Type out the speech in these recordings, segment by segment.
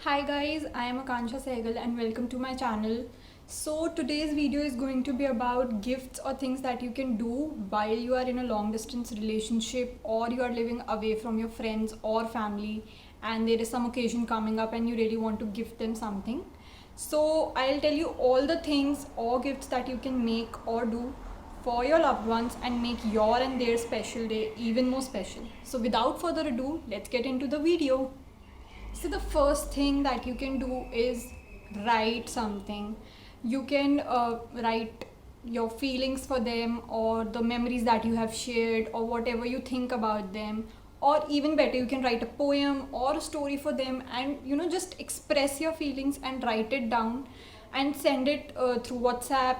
Hi guys, I am Akansha Sehgal and welcome to my channel. So today's video is going to be about gifts or things that you can do while you are in a long distance relationship or you are living away from your friends or family and there is some occasion coming up and you really want to gift them something. So I'll tell you all the things or gifts that you can make or do for your loved ones and make your and their special day even more special. So without further ado, let's get into the video. So the first thing that you can do is write something. You can write your feelings for them or the memories that you have shared or whatever you think about them, or even better you can write a poem or a story for them and just express your feelings and write it down and send it through WhatsApp,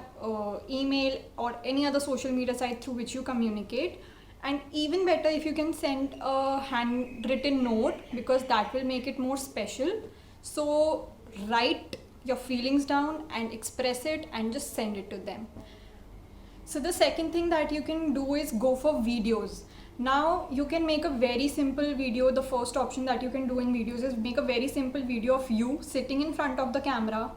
email or any other social media site through which you communicate. And even better if you can send a handwritten note, because that will make it more special. So write your feelings down and express it and just send it to them. So the second thing that you can do is go for videos. Now you can make a very simple video. The first option that you can do in videos is make a very simple video of you sitting in front of the camera,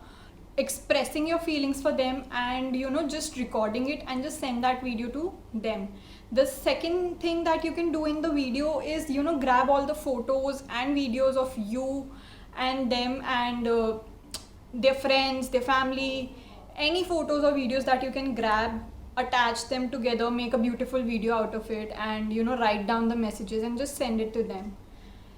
expressing your feelings for them and just recording it and just send that video to them. The second thing that you can do in the video is grab all the photos and videos of you and them and their friends, their family, any photos or videos that you can grab, attach them together, make a beautiful video out of it and write down the messages and just send it to them.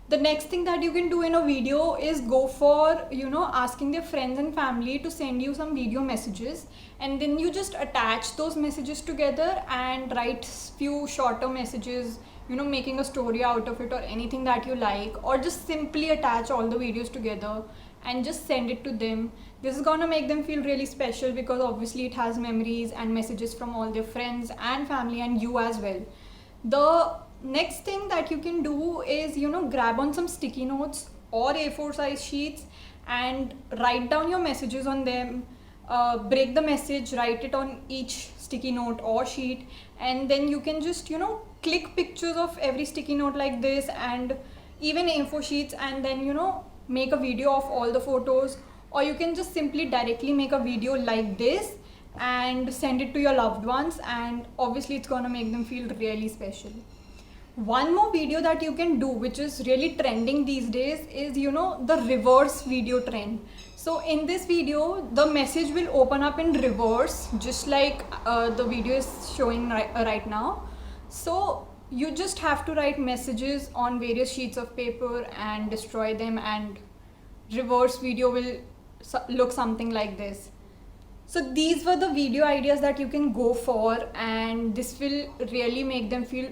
The next thing that you can do in a video is go for asking their friends and family to send you some video messages, and then you just attach those messages together and write few shorter messages, making a story out of it or anything that you like, or just simply attach all the videos together and just send it to them. This is gonna make them feel really special because obviously it has memories and messages from all their friends and family and you as well. The next thing that you can do is grab on some sticky notes or A4 size sheets and write down your messages on them. Break the message, write it on each sticky note or sheet, and then you can just click pictures of every sticky note like this and even A4 sheets, and then make a video of all the photos, or you can just simply directly make a video like this and send it to your loved ones, and obviously it's gonna make them feel really special. One more video that you can do, which is really trending these days, is the reverse video trend. So in this video the message will open up in reverse, just like the video is showing right now. So you just have to write messages on various sheets of paper and destroy them, and reverse video will look something like this. So these were the video ideas that you can go for, and this will really make them feel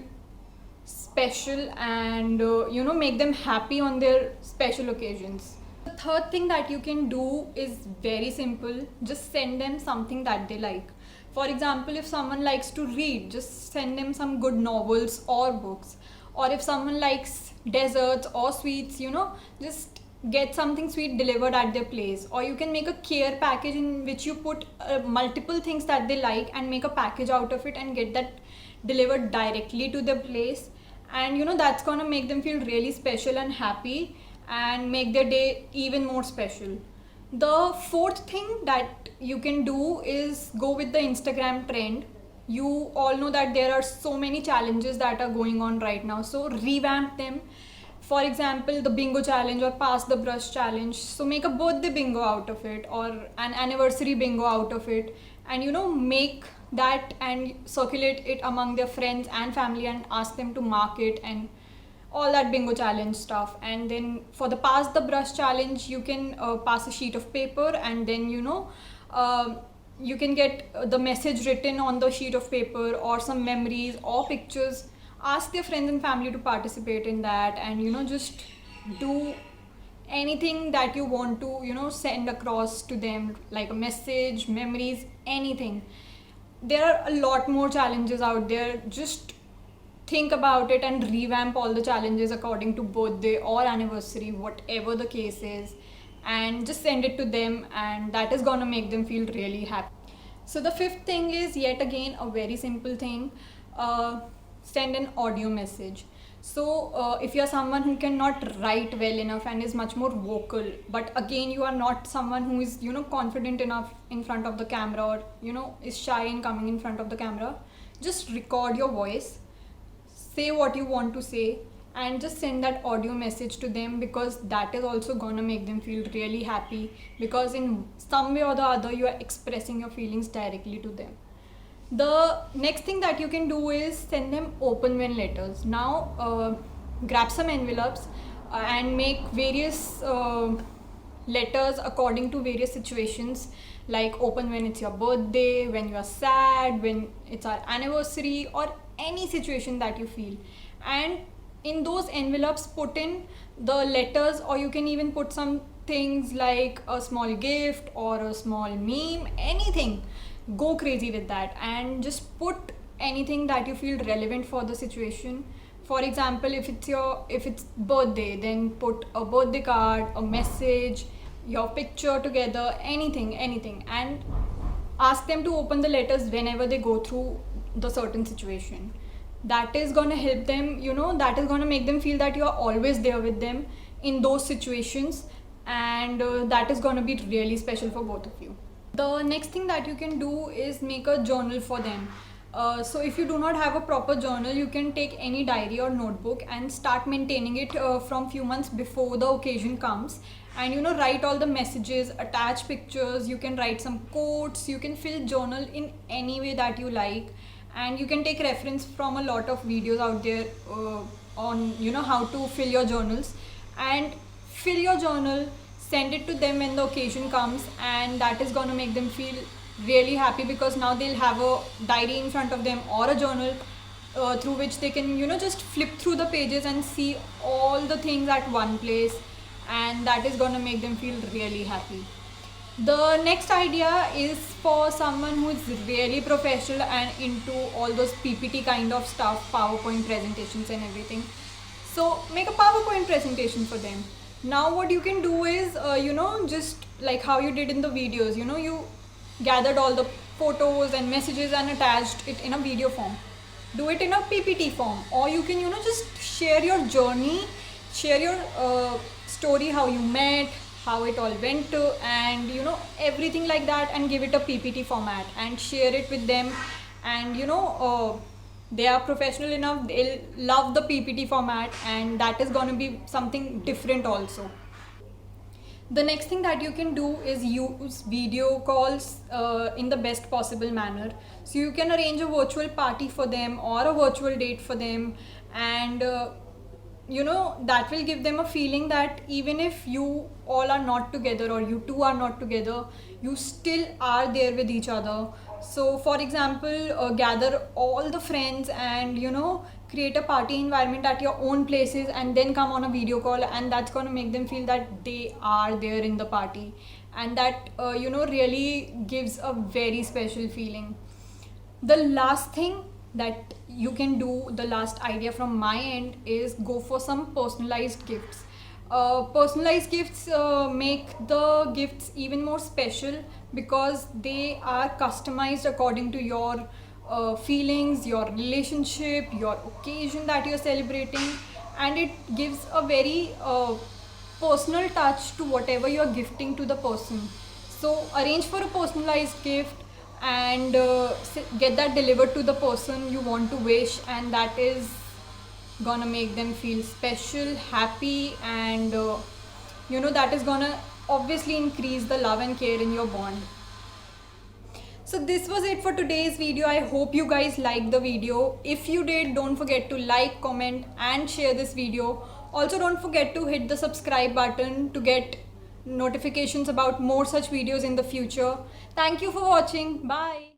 special and make them happy on their special occasions. The third thing that you can do is very simple. Just send them something that they like. For example, if someone likes to read, just send them some good novels or books. Or if someone likes desserts or sweets, just get something sweet delivered at their place. Or you can make a care package in which you put multiple things that they like and make a package out of it and get that delivered directly to their place. And that's gonna make them feel really special and happy and make their day even more special. The fourth thing that you can do is go with the Instagram trend. You all know that there are so many challenges that are going on right now, so revamp them. For example, the bingo challenge or pass the brush challenge. So make a birthday bingo out of it or an anniversary bingo out of it, and make that and circulate it among their friends and family and ask them to mark it and all that bingo challenge stuff. And then for the pass the brush challenge, you can pass a sheet of paper and then you can get the message written on the sheet of paper or some memories or pictures. Ask their friends and family to participate in that, and just do anything that you want to send across to them, like a message, memories, anything. There are a lot more challenges out there. Just think about it and revamp all the challenges according to birthday or anniversary, whatever the case is, and just send it to them, and that is gonna make them feel really happy. So the fifth thing is yet again a very simple thing. Send an audio message. So if you're someone who cannot write well enough and is much more vocal, but again you are not someone who is, you know, confident enough in front of the camera, or, you know, is shy in coming in front of the camera, just record your voice, say what you want to say, and just send that audio message to them, because that is also gonna make them feel really happy, because in some way or the other you are expressing your feelings directly to them. The next thing that you can do is send them open when letters. Now grab some envelopes and make various letters according to various situations, like open when it's your birthday, when you are sad, when it's our anniversary, or any situation that you feel. And in those envelopes put in the letters, or you can even put some things like a small gift or a small meme, anything. Go crazy with that and just put anything that you feel relevant for the situation. For example, if it's birthday, then put a birthday card, a message, your picture together, anything, and ask them to open the letters whenever they go through the certain situation. That is going to help them, you know, that is going to make them feel that you are always there with them in those situations, and that is going to be really special for both of you. The next thing that you can do is make a journal for them. So if you do not have a proper journal, you can take any diary or notebook and start maintaining it from few months before the occasion comes, and, you know, write all the messages, attach pictures, you can write some quotes, you can fill journal in any way that you like, and you can take reference from a lot of videos out there on, you know, how to fill your journals. And fill your journal, send it to them when the occasion comes, and that is going to make them feel really happy, because now they'll have a diary in front of them or a journal through which they can, you know, just flip through the pages and see all the things at one place, and that is going to make them feel really happy. The next idea is for someone who is really professional and into all those PPT kind of stuff, PowerPoint presentations and everything. So make a PowerPoint presentation for them. Now what you can do is, you know, just like how you did in the videos, you know, you gathered all the photos and messages and attached it in a video form. Do it in a PPT form, or you can, you know, just share your journey, share your story, how you met, how it all went to, and, you know, everything like that, and give it a PPT format and share it with them. And, you know, they are professional enough, they'll love the PPT format, and that is going to be something different also. The next thing that you can do is use video calls in the best possible manner. So you can arrange a virtual party for them or a virtual date for them, and you know, that will give them a feeling that even if you all are not together, or you two are not together, you still are there with each other. So for example, gather all the friends and, you know, create a party environment at your own places, and then come on a video call, and that's going to make them feel that they are there in the party, and that you know, really gives a very special feeling. The last thing that you can do, the last idea from my end, is go for some personalized gifts. Personalized gifts make the gifts even more special, because they are customized according to your feelings, your relationship, your occasion that you're celebrating, and it gives a very personal touch to whatever you're gifting to the person. So arrange for a personalized gift, and get that delivered to the person you want to wish, and that is gonna make them feel special, happy, and you know, that is gonna obviously increase the love and care in your bond. So this was it for today's video. I hope you guys liked the video. If you did, don't forget to like, comment and share this video. Also, don't forget to hit the subscribe button to get notifications about more such videos in the future. Thank you for watching. Bye.